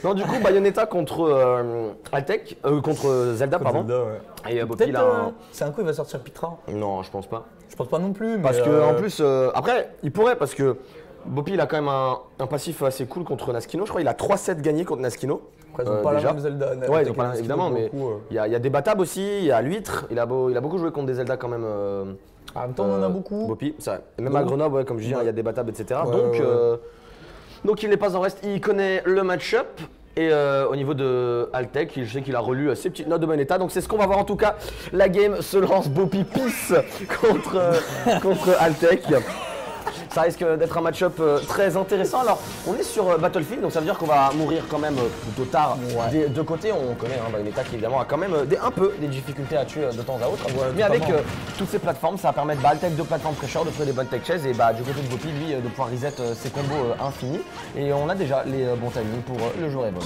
Non, du coup, Bayonetta contre Altec, contre Zelda, pardon. Zelda, ouais. Et Bopi, il a un... C'est un coup, il va sortir Pitra. Non, je pense pas. Je pense pas non plus, mais. Parce que, en plus, après, il pourrait, parce que Bopi, il a quand même un passif assez cool contre Naskino. Je crois qu'il a 3-7 gagnés contre Naskino. Après, ils ont pas déjà. la même Zelda. Ouais, ils ont pas la- évidemment, mais il y a des Batab aussi, il y a l'huître. Il a beaucoup joué contre des Zelda quand même. En même temps, on en a beaucoup. Bopi, c'est vrai. Et même Donc, à Grenoble, ouais, comme je dis, il ouais. y a des Batab, etc. Ouais, donc, ouais. donc il n'est pas en reste, il connaît le match-up. Et au niveau de Altec, je sais qu'il a relu ses petites notes de Bayonetta, donc c'est ce qu'on va voir en tout cas. La game se lance, Bopi Peace contre Altec. Ça risque d'être un match-up très intéressant. Alors, on est sur Battlefield, donc ça veut dire qu'on va mourir quand même plutôt tard des deux côtés. On connaît Bayonetta qui évidemment a quand même un peu des difficultés à tuer de temps à autre. Ouais, mais avec totalement. toutes ces plateformes, ça va permettre Altec de plateforme fraîcheur, de trouver des bonnes tech chaises et du côté de Bopi, lui, de pouvoir reset ses combos infinis. Et on a déjà les bons timings pour le jour et bon.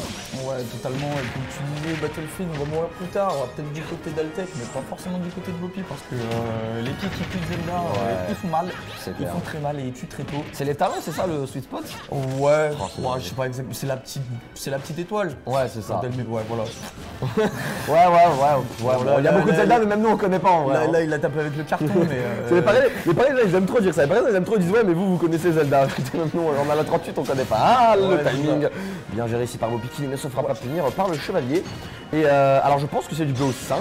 Ouais, totalement. Et comme tu disais, Battlefield, on va mourir plus tard. Peut-être du côté d'Altec, mais pas forcément du côté de Bopi parce que les pics qui tuent Zelda, ils font mal. C'est Ils clair. font très mal et ils tuent très tôt. C'est les talents, c'est ça le sweet spot? Ouais, Franchement, je sais pas exactement. C'est la petite étoile. Ouais, c'est ça. Ouais, voilà. Ouais. Là, Il y a là, beaucoup de là, Zelda, là, mais même nous on connaît pas en vrai. hein. Là, il a tapé avec le carton, mais. C'est les pareils, là, ils aiment trop dire ça. Les pareils, ils aiment trop, ils disent ouais, mais vous connaissez Zelda. Même nous, on a la 38, on connaît pas. Ah, le Ouais, timing. Bien géré ici par Bopi qui ne se fera pas punir par le chevalier. Et alors, je pense que c'est du BO 5.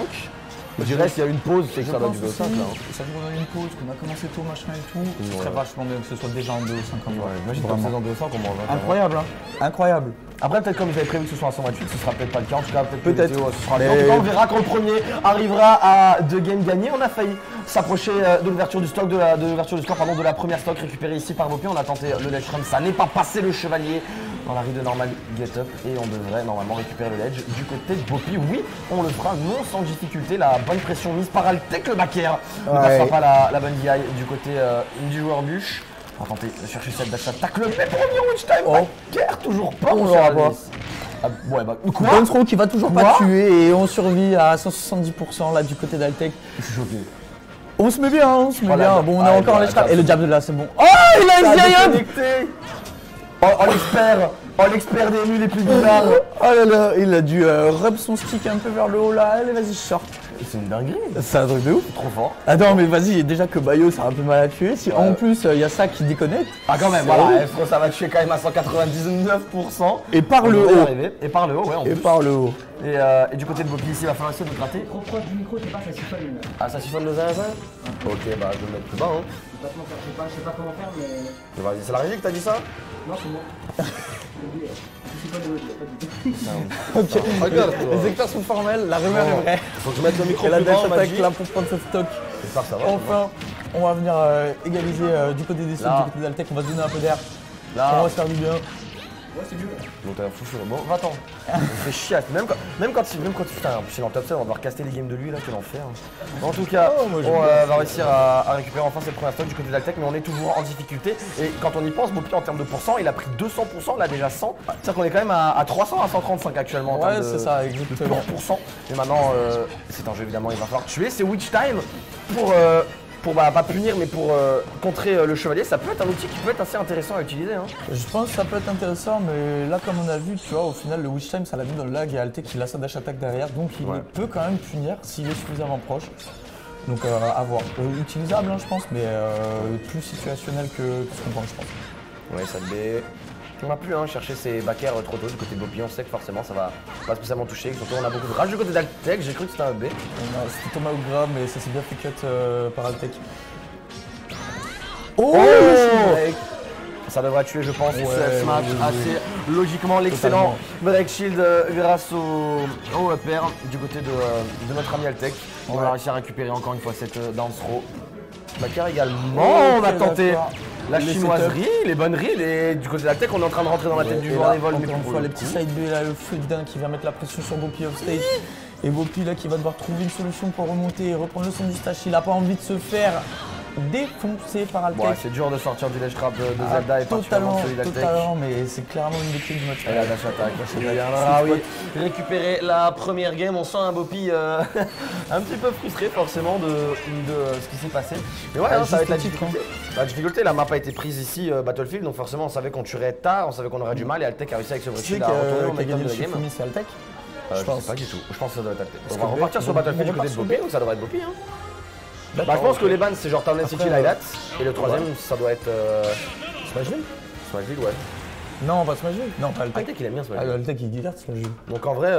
Je dirais s'il y a une pause, c'est que ça doit être du BO 5 là. Ça nous donne une pause, qu'on a commencé tôt, machin et tout. Ce serait vachement bien que ce soit déjà en 2 5 ans. Imagine dans saison 200 comment on va. Incroyable, hein. Incroyable. Après, peut-être comme vous avez prévu que ce soit un 128, ce sera peut-être pas le cas. En tout cas, peut-être. Peut-être. que la vidéo, ce sera Mais- En tout cas, on verra quand le premier arrivera à 2 games gagnés. On a failli s'approcher de l'ouverture du stock, de la première stock récupérée ici par Bopi. On a tenté le ledge run, ça n'est pas passé le chevalier dans la rue de normal get up et on devrait normalement récupérer le ledge du côté de Bopi. Oui, on le fera non sans difficulté. La bonne pression mise par Altec le backer. Ne passera pas la bonne DI du côté du joueur bûche. On va tenter de chercher cette dash attack. Le mais pour revenir au witch time, backer toujours pas. On mon l'aura cher pas. Alice. Ah, ouais, quoi? Bonne qui va toujours pas Quoi tuer et on survit à 170% là du côté d'Altec. Je suis choqué. On se met bien, on se met Voilà, bien. Bon, on a ouais, encore ouais, les straps. ouais. Et le jab de là, c'est bon. Oh, il a Ça a Zion. déconnecté. Oh l'expert des nus les plus bizarres. Oh là là, il a dû rub son stick un peu vers le haut là. Allez, vas-y, sort. C'est une dinguerie. C'est un truc de ouf. Trop fort. Attends, mais vas-y, déjà que Bayo, ça a un peu mal à tuer. Si en plus, il y a ça qui déconnecte. Ah quand même, C'est voilà, horrible. Estro ça va tuer quand même à 199%. Et par On le devrait y haut. arriver. Et par le haut, ouais, en Et plus. par le haut. Et du côté de Bopi ici, il va falloir essayer de gratter. Trop proche du micro, c'est pas ça siphonne. Ah, ça siphonne le zinzin. Ok, je vais le mettre plus bas. Hein. Je sais pas comment faire, mais. Vas-y, c'est la régie que t'as dit ça? Non, c'est bon. J'ai oublié. Je siphonne le il a pas dit. Ok. Regarde, toi. Les experts sont formels, la rumeur est vraie. Faut que je mette le micro Et la plus dash bas, attack vas-y. là pour prendre cette stock. J'espère que ça va. Enfin, on va venir égaliser du côté des stocks, Là. du côté d'Altec. On va se donner un peu d'air. On Là. va se faire du bien. Ouais, c'est mieux. Donc t'as un fou furieux. Bon, va-t'en. On fait chier. Même quand tu putain, c'est dans le top 7, on va devoir caster les games de lui là, quel enfer. En tout cas, Oh, moi, j'aime on bien. va réussir à récupérer enfin cette première stock du côté d'Altec, mais on est toujours en difficulté. Et quand on y pense, Bopi en termes de pourcent, il a pris 200%, là déjà 100. C'est-à-dire qu'on est quand même à 300 à 135 actuellement en Ouais, termes de, c'est ça, de exactement. pourcent. Et maintenant, c'est un jeu évidemment, il va falloir tuer. C'est Witch Time pour pas punir, mais pour contrer le chevalier. Ça peut être un outil qui peut être assez intéressant à utiliser. Hein. Je pense que ça peut être intéressant, mais là, comme on a vu, tu vois, au final, le Witch Time, ça l'a mis dans le lag et Altec, il a sa dash attack derrière, donc il Ouais. peut quand même punir s'il est suffisamment proche. Donc à voir. Utilisable, hein, je pense, mais plus situationnel que ce qu'on pense, je pense. Ouais, ça B. On n'a plus chercher ses backers trop tôt du côté de Bopi. On sait que forcément ça va pas spécialement toucher. Surtout on a beaucoup de rage du côté d'Altec. J'ai cru que c'était un B. C'était Thomas Ougra, mais ça s'est bien fait cut par Altec. Oh, le ça devrait tuer, je pense, Ouais, ce match oui. assez logiquement. L'excellent break shield grâce au upper du côté de notre ami Altec. On va réussir à récupérer encore une fois cette down throw. Backer également. On va Ok, tenter d'accord. la Les chinoiserie, les bonnes reads. Et du côté d'Altec, on est en train de rentrer dans la tête du Et joueur là, des vols. encore mais une pour fois, le les petits coup. side B là, le feu de dingue qui vient mettre la pression sur Bopi off stage. Et Bopi là qui va devoir trouver une solution pour remonter et reprendre le son du stage. Il a pas envie de se faire défoncé par Altec. Ouais, c'est dur de sortir du ledge trap de Zelda et particulièrement celui d'Altec. Totalement, mais c'est clairement une des clés du match. Et la dash attack. Ah oui, récupérer la première game, on sent un Bopi un petit peu frustré forcément de ce qui s'est passé. Mais ouais, ça va être la difficulté. La difficulté, la map a été prise ici, Battlefield, donc forcément on savait qu'on tuerait tard, on savait qu'on aurait du mal et Altec a réussi avec ce break à retourner au momentum de la game. C'est Altec. Je pense pas du tout, je pense que ça doit être Altec. On va repartir sur Battlefield du côté de Bopi, donc ça devrait être Bopi. Bah, je pense que les bans c'est genre Town City Lilat et le troisième ça doit être Smashville. Smashville, ouais. Non, pas Smashville. Non, pas Altec. Altec il aime bien Smashville. Altec il garde Smashville. Donc en vrai,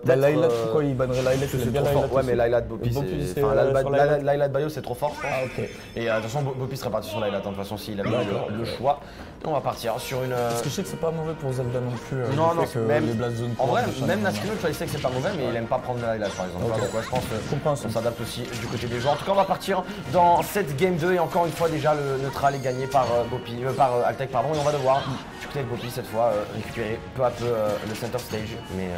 la Lilat, pourquoi il bannerait Lilat? Je sais bien Lilat. Ouais, mais Lilat Bopi, c'est. Enfin, Lilat Bayo c'est trop fort, je pense. Ah, ok. Et de toute façon, Bopi serait parti sur Lilat, de toute façon, s'il avait le choix. On va partir sur une. Parce que je sais que c'est pas mauvais pour Zelda non plus. Non, non, même. Les Blast Zone. En vrai, même Nascino, tu vois, il sait que c'est pas mauvais, mais il aime pas prendre la Lilat par exemple. Donc, ouais, je pense qu'on s'adapte aussi du côté des joueurs. En tout cas, on va partir dans cette game 2 et encore une fois, déjà, le neutral est gagné par Altec, pardon, et on va devoir, du côté de Bopi, cette fois, récupérer peu à peu le center stage. Mais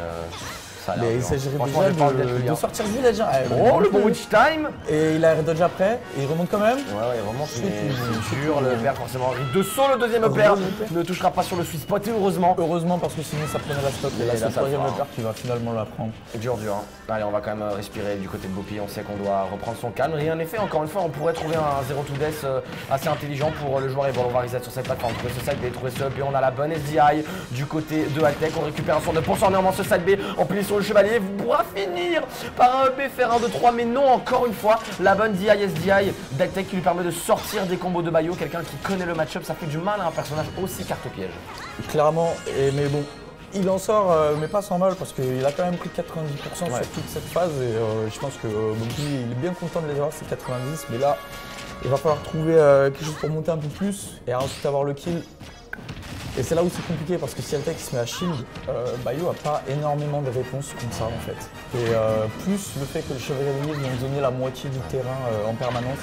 ça a l'air il dur. s'agirait Franchement, déjà de sortir du village. Oh, le bon witch time! Et il a dodge après, et il remonte quand même. Ouais, il remonte, c'est dur. Le père, forcément, Henry de saut, le deuxième père ne touchera pas sur le sweet spot, et heureusement. Heureusement, parce que sinon ça prenait la stock. Et là, c'est le troisième père qui va finalement la prendre. Dur. Allez, on va quand même respirer du côté de Bopi. On sait qu'on doit reprendre son calme. Et en effet, encore une fois, on pourrait trouver un 0-2 death assez intelligent pour le joueur. Et bon, on va reset sur cette plateforme. Trouver ce side B, trouver ce up. Et on a la bonne SDI du côté de Altec. On récupère un sort de pourcent néanmoins ce side B. On plie sur le chevalier. Pourra finir par un EP, faire un 2-3. Mais non, encore une fois, la bonne DI SDI d'Altec qui lui permet de sortir des combos de Bayo. Quelqu'un qui connaît le match-up. Ça fait du mal à un personnage aussi carte piège. Clairement, mais bon. Il en sort, mais pas sans mal, parce qu'il a quand même pris 90% sur toute cette phase. Et je pense que Bopi, il est bien content de les avoir, ces 90. Mais là, il va falloir trouver quelque chose pour monter un peu plus et ensuite avoir le kill. Et c'est là où c'est compliqué, parce que si Altec se met à shield, Bayo a pas énormément de réponses comme ça en fait. Et plus le fait que le chevalier vient zoner la moitié du terrain en permanence,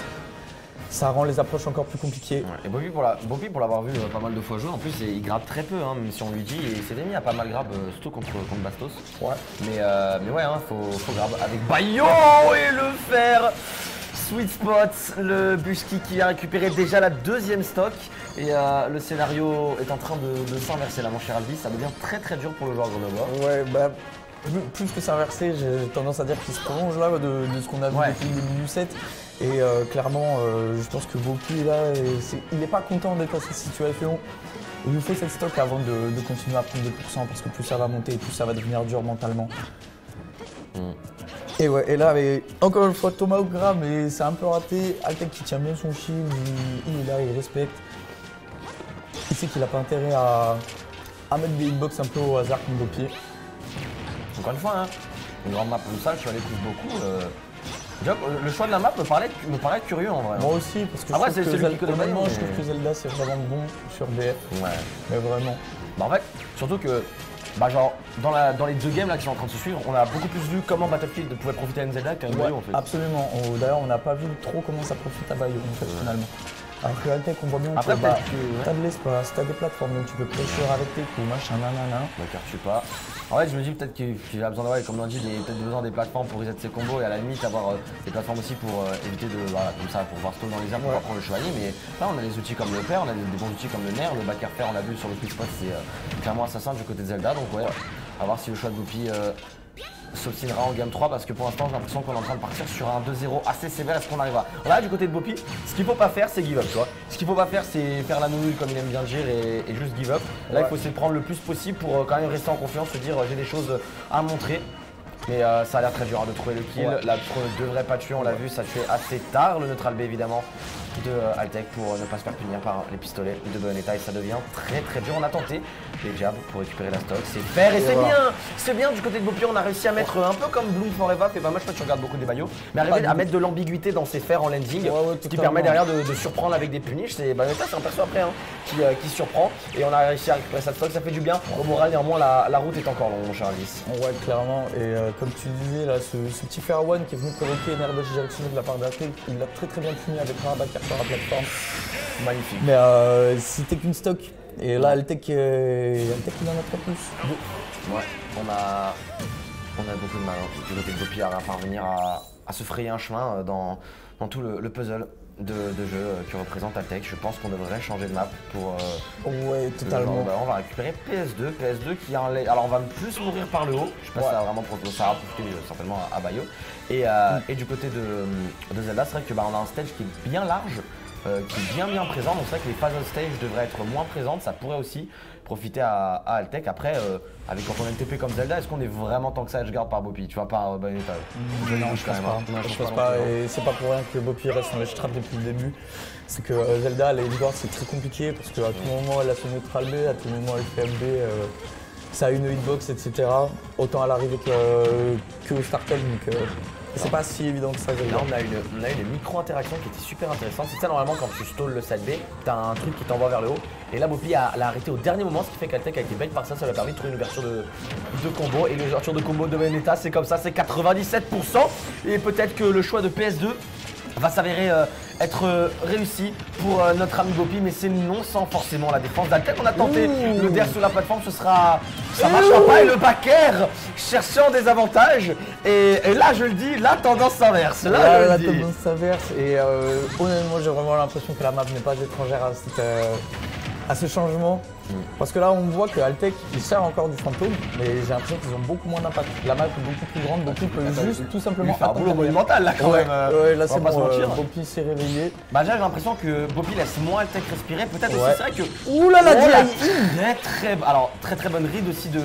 ça rend les approches encore plus compliquées. Ouais. Et Bopi, pour l'avoir vu pas mal de fois jouer, en plus il gratte très peu, hein, même si on lui dit, et il s'était mis à pas mal grab, surtout contre Bastos. Ouais. Mais ouais, hein, faut grab avec Bayo et le fer. Sweet spot, le Bushki qui a récupéré déjà la deuxième stock. Et le scénario est en train de s'inverser là, mon cher Aldi. Ça devient très dur pour le joueur grenoblois. Ouais, bah. Plus que s'inverser, j'ai tendance à dire qu'il se prolonge là de ce qu'on a vu depuis le début du set. Et clairement, je pense que Bopi là, il n'est pas content d'être dans cette situation. Il nous faut cette stock avant de continuer à prendre 2%, parce que plus ça va monter, plus ça va devenir dur mentalement. Et ouais, et là, encore une fois, Thomas Ogra, mais c'est un peu raté. Altec qui tient bien son shield, il est là, il respecte. Il sait qu'il n'a pas intérêt à mettre des hitbox un peu au hasard comme Bopi. Encore une fois, hein, une grande map comme ça, je suis allé plus beaucoup. Le choix de la map me paraît curieux en vrai. Moi aussi, parce que je trouve que Zelda c'est vraiment bon sur BF. Ouais. Mais vraiment. Bah en fait, surtout que genre dans les deux games là qui sont en train de se suivre, on a beaucoup plus vu comment Battlefield pouvait profiter à Zelda qu'un Bayo en fait. Absolument. D'ailleurs, on n'a pas vu trop comment ça profite à Bayo en fait finalement. Alors que Altec, on voit bien que t'as de l'espace, t'as des plateformes, donc tu peux pressure avec tes coups, machin, nanana. D'accord, je sais pas. En fait, je me dis peut-être qu'il a besoin d'avoir, comme on dit, peut-être besoin des plateformes pour reset ses combos et à la limite avoir des plateformes aussi pour éviter de, comme ça, pour voir stone dans les airs pour prendre le chevalier. Mais là, on a des outils comme le père, on a des bons outils comme le nerf, le backer fer, on l'a vu sur le quick spot, c'est clairement assassin du côté de Zelda. Donc ouais, à voir si le choix de Bopi s'obstinera en game 3, parce que pour l'instant j'ai l'impression qu'on est en train de partir sur un 2-0 assez sévère. Est-ce qu'on arrivera? Là du côté de Bopi, ce qu'il faut pas faire c'est give up, tu vois. Ce qu'il faut pas faire c'est faire la nouille comme il aime bien dire et juste give up. Là il faut essayer de prendre le plus possible pour quand même rester en confiance, se dire j'ai des choses à montrer. Mais ça a l'air très dur de trouver le kill. La pro ne devrait pas tuer, on l'a vu, ça tuait assez tard le neutral B évidemment de Altec pour ne pas se faire punir par les pistolets de Bayonetta, et ça devient très dur. On a tenté les jabs pour récupérer la stock, c'est faire et c'est bien du côté de Bopi. On a réussi à mettre un peu comme Bloom Forever, fait pas mal, je sais pas si tu regardes beaucoup des Bayo, mais arriver à mettre de l'ambiguïté dans ses fers en landing, ce qui permet derrière de surprendre avec des punishes. C'est Bayonetta, c'est un perso après qui surprend, et on a réussi à récupérer sa stock, ça fait du bien. Au moral néanmoins la route est encore longue mon cher Alice. Ouais clairement, et comme tu disais là, ce petit fair one qui est venu provoquer une air de direction de la part d'Altec, il l'a très bien puni avec un backer sur la plateforme. Magnifique. Mais c'était qu'une stock. Et là, Altec, il en a très plus. Ouais, on a beaucoup de mal du côté de Bopi à parvenir à se frayer un chemin dans tout le puzzle de jeu que représente Altec. Je pense qu'on devrait changer de map pour... Ouais, totalement. On va récupérer PS2 qui a un... Alors on va plus mourir par le haut, je sais pas si ça va vraiment ça va profiter certainement à Bayo. Et du côté de Zelda, c'est vrai que on a un stage qui est bien large, qui est bien présent, donc c'est vrai que les phases on stage devraient être moins présentes, ça pourrait aussi profiter à Altec. Après, avec quand on a une TP comme Zelda, est-ce qu'on est vraiment tant que ça edgeguard par Boppy, tu vois, par Bayonetta? Non, je pense pas. Je pense pas, et c'est pas pour rien que Boppy reste en ledge trap depuis le début. C'est que Zelda, les edgeguard c'est très compliqué parce qu'à tout moment elle a son neutral B, à tout moment elle fait MB. Ça a une hitbox, etc. Autant à l'arrivée que au startup, donc c'est pas si évident que ça. Là, on a eu des micro-interactions qui étaient super intéressantes. C'est ça, normalement, quand tu stalls le side B, t'as un truc qui t'envoie vers le haut. Et là, Boppy l'a arrêté au dernier moment, ce qui fait qu'Altec a été bait par ça. Ça lui a permis de trouver une ouverture de combo. Et l'ouverture de combo de Bayonetta, c'est comme ça, c'est 97%. Et peut-être que le choix de PS2 va s'avérer être réussi pour notre ami Boppy, mais c'est non sans forcément la défense d'Altec. On a tenté le DR sur la plateforme, ça marchera pas, et le back air cherchant des avantages. Et là, je le dis, la tendance s'inverse. La tendance s'inverse, et honnêtement, j'ai vraiment l'impression que la map n'est pas étrangère à ce changement. Parce que là, on voit que Altec, il sert encore du fantôme, mais j'ai l'impression qu'ils ont beaucoup moins d'impact. La map est beaucoup plus grande, Boppy peut juste tout simplement faire un boulot monumental là quand même. Ouais, là c'est bon, Boppy s'est réveillé. Bah j'ai l'impression que Boppy laisse moins Altec respirer. Peut-être aussi, c'est vrai que... Ouh là là, très bonne read aussi de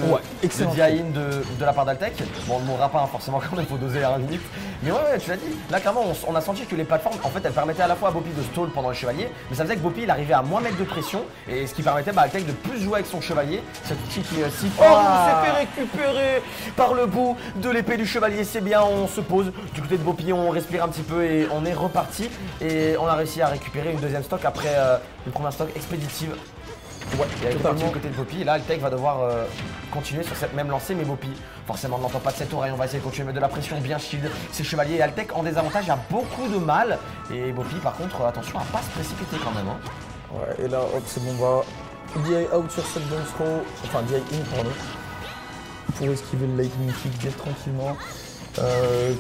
Diahin de la part d'Altec. Bon, on ne mourra pas forcément quand même, il faut doser à la limite. Mais ouais, tu l'as dit, là clairement on a senti que les plateformes, en fait, elles permettaient à la fois à Boppy de stall pendant le chevalier, mais ça faisait que Boppy il arrivait à moins mettre de pression, et ce qui permettait à Altec de plus jouer avec son chevalier. Cet outil qui est si fort, on s'est fait récupérer par le bout de l'épée du chevalier, c'est bien, on se pose du côté de Boppy, on respire un petit peu et on est reparti. Et on a réussi à récupérer une deuxième stock après une première stock expéditive. Ouais, il y a une partie du côté de Boppy, et là Altec va devoir continuer sur cette même lancée, mais Boppy forcément ne l'entend pas de cette oreille, on va essayer de continuer à mettre de la pression, bien shield ses chevaliers, et Altec en désavantage a beaucoup de mal, et Boppy par contre attention à pas se précipiter quand même. Ouais, et là hop, c'est bon, on va DI out sur cette bounce throw, enfin DI in pardon, pour esquiver le lightning kick bien tranquillement.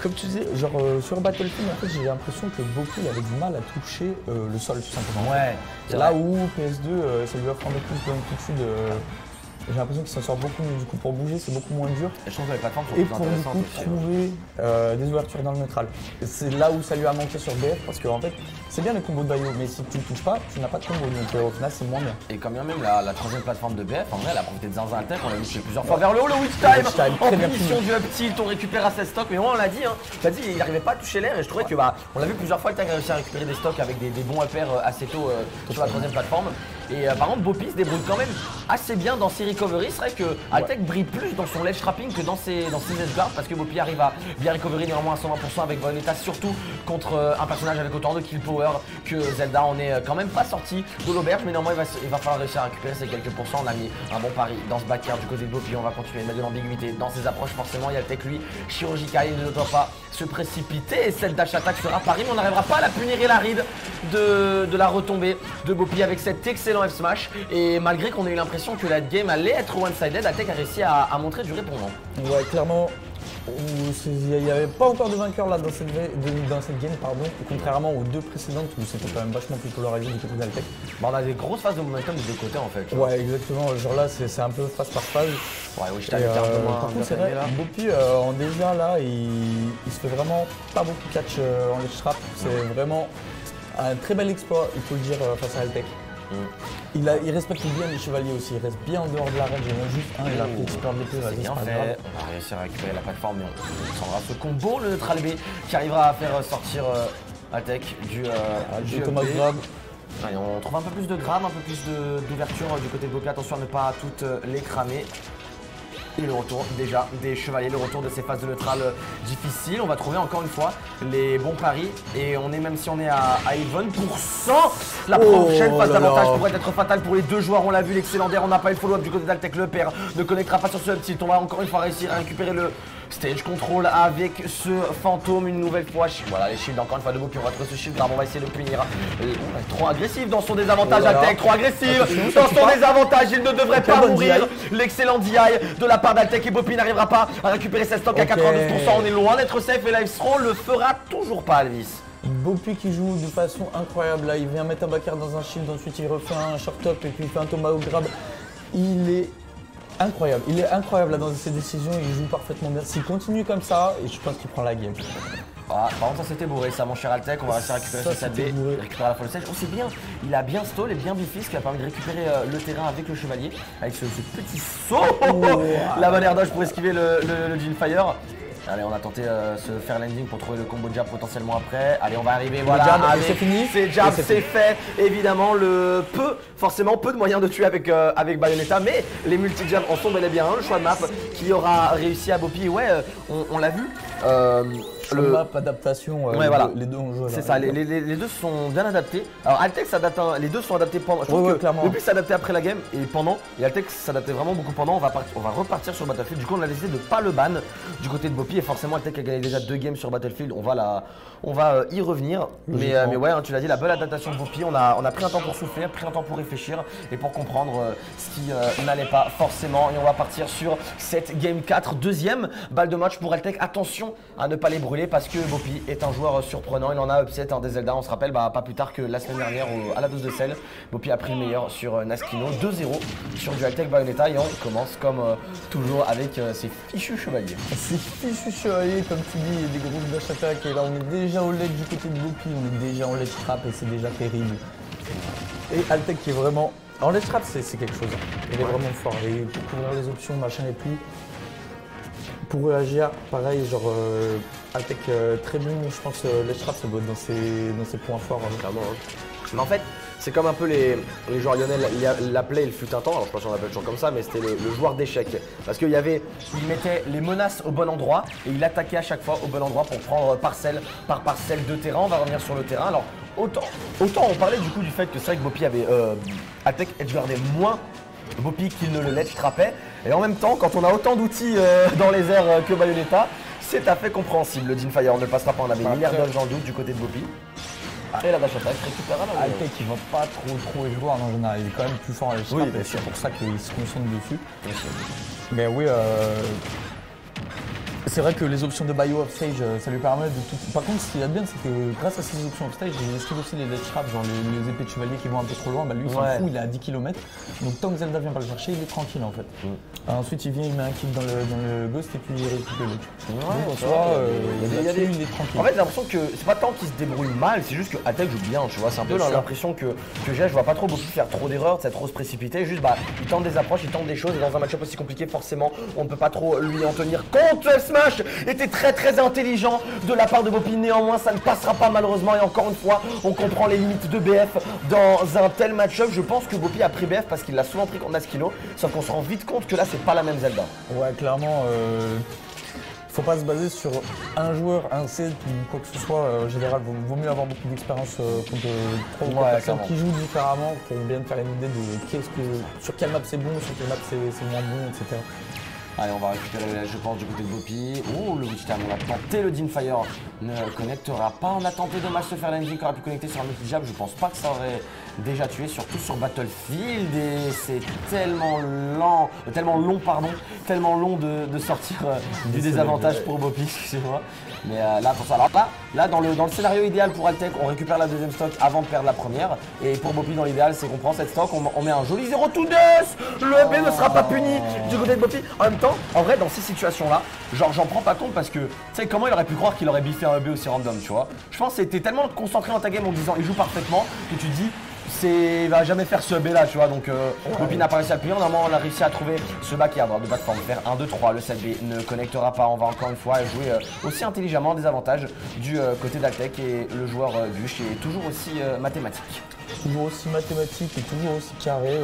Comme tu disais, genre sur Battlefield, en fait, j'ai l'impression que Boppy avait du mal à toucher le sol tout simplement. Ouais. C'est là où PS2, ça lui offre un peu plus d'amplitude. J'ai l'impression qu'il s'en sort beaucoup mieux, du coup pour bouger c'est beaucoup moins dur. Et je trouve que les plateformes sont et plus pour du coup trouver des ouvertures dans le neutral. C'est là où ça lui a manqué sur BF parce que en fait c'est bien les combos de Bayo, mais si tu ne touches pas, tu n'as pas de combo, donc au final c'est moins bien. Et quand bien même la troisième plateforme de BF, en vrai elle a profité de Zinzin Altec, on l'a vu plusieurs fois vers le haut, le witch time en punition du up tilt, on récupère à 16 stocks, mais moi on l'a dit, il n'arrivait pas à toucher l'air, et je trouvais que on l'a vu plusieurs fois, Altec a réussi à récupérer des stocks avec des bons uppers assez tôt sur la troisième plateforme. Et par contre Boppy se débrouille quand même assez bien dans ses recoveries. C'est vrai que Altec brille plus dans son ledge trapping que dans ses edgeguards, parce que Boppy arrive à bien recovery néanmoins à 120% avec Bayonetta, surtout contre un personnage avec autant de kill power que Zelda. On est quand même pas sorti de l'auberge, mais néanmoins il va falloir réussir à récupérer ces quelques pourcents. On a mis un bon pari dans ce back air du côté de Boppy, on va continuer à mettre de l'ambiguïté dans ses approches. Forcément il y a Altec lui chirurgical, il ne doit pas se précipiter, et cette dash attack sera pari, mais on n'arrivera pas à la punir et la read de la retombée de Boppy avec cet excellent F smash. Et malgré qu'on ait eu l'impression que la game allait être one-sided, Altec a réussi à montrer du répondant. Ouais, clairement, il n'y avait pas encore de vainqueur là dans cette game, pardon, contrairement aux deux précédentes où c'était quand même vachement plus polarisé du côté d'Altec. Bah, on a des grosses phases de momentum des deux côtés en fait. Ouais, exactement, genre là c'est un peu phase par phase. Ouais, oui, je t'avais par contre c'est vrai, Boppy en déjà là, il se fait vraiment pas beaucoup de catch en ledge trap, c'est vraiment un très bel exploit, il faut le dire, face à Altec. Il respecte bien les chevaliers aussi, il reste bien en dehors de la range, il y en a juste un, il a pris exploit de l'épée, c'est bien fait. On va réussir à récupérer la plateforme, mais on s'en va ce combo, le neutral B qui arrivera à faire sortir Altec du Thomas Grab. Allez, on trouve un peu plus de grab, un peu plus d'ouverture du côté de Boppy, attention à ne pas toutes les cramer. Et le retour déjà des chevaliers, le retour de ces phases de neutral difficiles. On va trouver encore une fois les bons paris. Et on est, même si on est à even %, la prochaine phase d'avantage pourrait être fatale pour les deux joueurs. On l'a vu, l'excellent DER, on n'a pas eu le follow-up du côté d'Altec. Le père ne connectera pas sur ce petit. On va encore une fois réussir à récupérer le stage control avec ce fantôme une nouvelle fois. Voilà les shields encore une fois de Boppy, on va trouver ce shield grave, on va essayer de punir. Trop agressif dans son désavantage, Altec, trop agressif dans son désavantage, il ne devrait pas mourir. L'excellent DI de la part d'Altec, et Boppy n'arrivera pas à récupérer ses stocks à 92%. On est loin d'être safe, et Live Throw le fera toujours pas, Alvis. Bopi qui joue de façon incroyable. Là, il vient mettre un backer dans un shield, ensuite il refait un short top et puis il fait un tomahawk grab. Il est incroyable. Il est incroyable là dans ses décisions. Il joue parfaitement bien. S'il continue comme ça, et je pense qu'il prend la game. Ah, par contre, ça c'était bourré, ça, mon cher Altec. On va réussir à récupérer ce 7B, récupérer la folle sèche. Oh, c'est bien, il a bien stall et bien biffé, ce qui a permis de récupérer le terrain avec le chevalier, avec ce petit saut. La bonne air dodge pour esquiver le Jinfire. Allez, on a tenté ce fair landing pour trouver le combo jab potentiellement après. Allez, on va arriver, voilà, jab, c'est fini. C'est jab, c'est fait. Évidemment, forcément peu de moyens de tuer avec Bayonetta, mais les multi-jabs en sont bel et bien un. Le choix de map qui aura réussi à Bopi, ouais, on l'a vu. Le map adaptation, ouais, voilà. Les deux ont joué. C'est ça, les deux sont bien adaptés. Alors Altec s'adapte, les deux sont adaptés pendant. Je trouve que clairement. Bopi s'adaptait après la game et pendant. Et Altec s'adaptait vraiment beaucoup pendant. On va repartir sur Battlefield. Du coup, on a décidé de pas le ban du côté de Bopi. Et forcément, Altec a gagné déjà 2 games sur Battlefield. On va y revenir. Mais ouais, hein, tu l'as dit, la bonne adaptation de Bopi. On a pris un temps pour souffler, pris un temps pour réfléchir et pour comprendre ce qui n'allait pas forcément. Et on va partir sur cette game 4. Deuxième balle de match pour Altec. Attention à ne pas les brûler parce que Bopi est un joueur surprenant. Il en a upset des Zelda. On se rappelle pas plus tard que la semaine dernière à la dose de sel. Bopi a pris le meilleur sur Naskino. 2-0 sur du Altec Bayonetta. Et on commence comme toujours avec ses fichus chevaliers. Ces fichus chevaliers, comme tu dis, il y a des groupes dash attack. Et là, on est déjà au ledge du côté de Bopi. On est déjà en ledge trap et c'est déjà terrible. Et Altec qui est vraiment. En ledge trap, c'est quelque chose. Il est vraiment fort. Et pour couvrir les options, machin et tout. Pour réagir, pareil, genre Altec très bon, je pense ledge trap ça doit être dans ses points forts. Clairement, hein. Mais en fait, c'est comme un peu les joueurs lyonnais l'appelaient, il fut un temps, alors je sais pas si on l'appelle toujours comme ça, mais c'était le joueur d'échecs. Parce qu'il mettait les menaces au bon endroit et il attaquait à chaque fois au bon endroit pour prendre parcelle par parcelle de terrain. On va revenir sur le terrain. Alors autant on parlait du coup du fait que c'est vrai que Bopi avait Altec edgeguardait moins Bopi qu'il ne le ledge trappait. Et en même temps, quand on a autant d'outils dans les airs que Bayonetta, c'est à fait compréhensible. Le Jinfire ne passera pas, on avait une milliard dodge dans le doute du côté de Bopi. Et la dash attack récupère un Altec il va pas trop joueur en général, il est quand même plus fort à l'espace, oui, et c'est pour ça qu'il se concentre dessus. Bien sûr. Mais oui, c'est vrai que les options de Bio Offstage, ça lui permet de tout. Par contre, ce qu'il y a de bien, c'est que grâce à ces options Offstage, il esquive aussi les ledge traps, genre les épées de chevalier qui vont un peu trop loin. Bah lui, il s'en fout, il est à 10 km. Donc tant que Zelda vient pas le chercher, il est tranquille en fait. Ensuite, il vient, il met un kick dans le ghost et puis il récupère le ledge. Donc en soi, il est tranquille. En fait, j'ai l'impression que c'est pas tant qu'il se débrouille mal, c'est juste que Altec joue bien, tu vois. C'est un peu l'impression que j'ai. Je vois pas trop Bopi faire trop d'erreurs, c'est trop se précipiter. Juste, il tente des approches, il tente des choses. Et dans un match-up aussi compliqué, forcément, on ne peut pas trop lui en tenir compte. Le smash était très intelligent de la part de Bopi. Néanmoins, ça ne passera pas malheureusement. Et encore une fois, on comprend les limites de BF dans un tel match-up. Je pense que Bopi a pris BF parce qu'il l'a souvent pris contre Naskino. Sauf qu'on se rend vite compte que là, c'est pas la même Zelda. Ouais, clairement. Faut pas se baser sur un joueur, un set ou quoi que ce soit. En général, vaut mieux avoir beaucoup d'expérience contre 3 ou 4 personnes qui jouent différemment pour bien te faire une idée de sur quelle map c'est bon, sur quelle map c'est moins bon, etc. Allez, on va récupérer le ledge, je pense, du côté de Bopi. Oh, le Witchtam, on a tenté le Jinfire. Ne connectera pas. On a tenté dommage ce faire landing qui aurait pu connecter sur un multi-jab. Je pense pas que ça aurait déjà tué, surtout sur Battlefield. Et c'est tellement long, tellement long de sortir du désavantage pour Bopi, excusez-moi. Mais là, pour ça, alors là dans le scénario idéal pour Altec, on récupère la deuxième stock avant de perdre la première. Et pour Bopi, dans l'idéal, c'est qu'on prend cette stock, on met un joli 0 to death. Le B ne sera pas puni du côté de Bopi. En même temps, en vrai, dans ces situations-là, genre, j'en prends pas compte parce que, tu sais, comment il aurait pu croire qu'il aurait biffé un B aussi random, tu vois. Je pense que t'es tellement concentré dans ta game en disant il joue parfaitement que tu te dis il va jamais faire ce B là, tu vois. Donc Bopi n'a pas réussi à le punir. Normalement, on a réussi à trouver ce back à droite de plateforme, faire 1, 2, 3. Le 7B ne connectera pas. On va encore une fois jouer aussi intelligemment des avantages du côté d'Altec et le joueur Bush est toujours aussi mathématique. Toujours aussi mathématique et toujours aussi carré.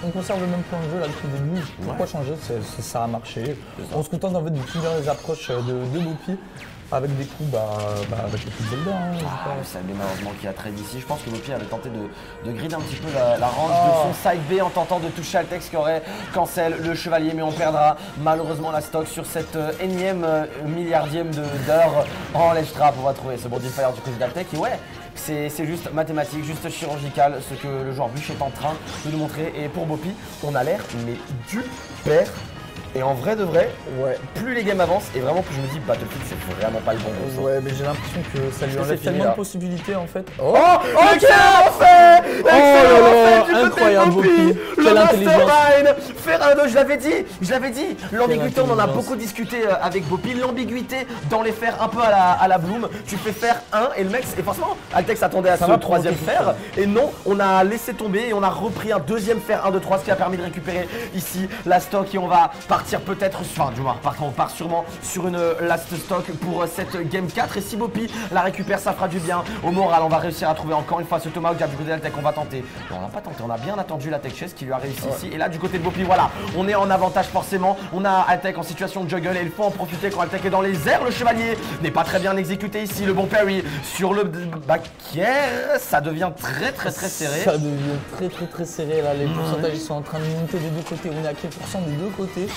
On conserve le même point de jeu là depuis le début. Pourquoi changer? Ça a marché. On se contente en fait de finir les approches de Bopi. Avec des coups, avec les coups de Zelda. Le side B malheureusement qui a trade ici. Je pense que Bopi avait tenté de grid un petit peu la range de son side B en tentant de toucher Altec qui aurait cancel le chevalier. Mais on perdra malheureusement la stock sur cette énième milliardième d'heure en ledge trap. On va trouver ce bon Jinfire du côté d'Altec. Et ouais, c'est juste mathématique, juste chirurgical ce que le joueur Bush est en train de nous montrer. Et pour Bopi, on a l'air mais du père Et en vrai de vrai, Ouais. plus les games avancent, et vraiment plus je me dis Battlefield c'est vraiment pas le bon boss. Ouais, mais j'ai l'impression que ça lui que enlève c'est fini, tellement là. de possibilités en fait. Oh, excellent fait! là là, incroyable, Bopi. Le Quelle intelligence. mastermind Ferrando, je l'avais dit. L'ambiguïté, on en a intelligence. beaucoup discuté avec Bopi. L'ambiguïté dans les fers un peu à la Bloom. Tu fais faire 1 et le mec, et franchement, Altex attendait à Ça ce va troisième provoquer fer. Et non, on a laissé tomber et on a repris un deuxième fer 1, 2, 3, ce qui a permis de récupérer ici la stock. Et on va partir peut-être, enfin du moins, on part sûrement sur une last stock pour cette game 4. Et si Bopi la récupère, ça fera du bien au moral. On va réussir à trouver encore une fois ce Tomahawk du côté d'Altec. On va tenter. Non, on n'a pas tenté, on a bien attendu la tech chest qui lui a réussi ici. Et là, du côté de Bopi, voilà, on est en avantage forcément. On a Altek en situation de juggle et il faut en profiter quand Altek est dans les airs. Le chevalier n'est pas très bien exécuté ici. Le bon parry sur le back air, ça devient très serré. Ça devient très serré là. Les pourcentages ils sont en train de monter des deux côtés. On est à quel pourcent des deux côtés?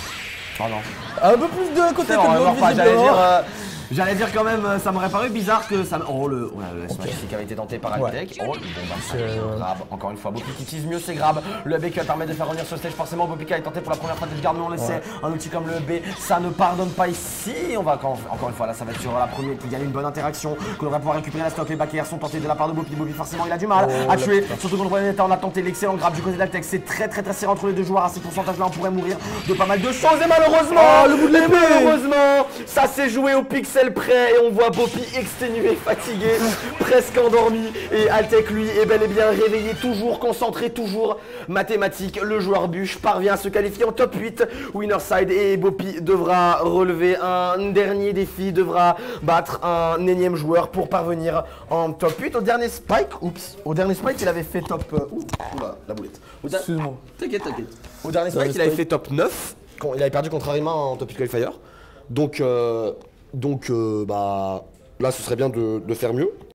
Oh non. Un peu plus de côté C'est que bon, de l'autre, j'allais visiblement. dire. J'allais dire quand même, ça m'aurait paru bizarre que ça. Oh le smash qui avait été tenté par Altek. Oh, bon bah grab. Encore une fois, Bopi qui utilise mieux ses grabs. Le B qui permet de faire revenir sur stage. Forcément, Bopi qui a été tenté pour la première fois de garde, mais on le sait. Un outil comme le B, ça ne pardonne pas ici. On va encore une fois là, ça va être sur la première qui gagne une bonne interaction. Qu'on va pouvoir récupérer la stock. Les back airs sont tentés de la part de Bopi. Bopi forcément il a du mal à tuer. Surtout contre le on a tenté l'excellent grab du côté d'Altek. C'est très serré entre les deux joueurs. À ces pourcentages là, on pourrait mourir de pas mal de choses. Et malheureusement, le bout de l'épée. malheureusement, ça s'est joué au pixel près et on voit Bopi exténué, fatigué, presque endormi. Et Altek, lui, est bel et bien réveillé, toujours concentré, toujours mathématique. Le joueur bûche parvient à se qualifier en top 8 winner side et Bopi devra relever un dernier défi, devra battre un énième joueur pour parvenir en top 8. Au dernier spike, au dernier spike, il avait fait top... oula, la boulette. Excuse-moi. T'inquiète. Au dernier spike, il avait fait top 9. Il avait perdu contre Arima en top 8 qualifier. Donc, bah, là, ce serait bien de faire mieux.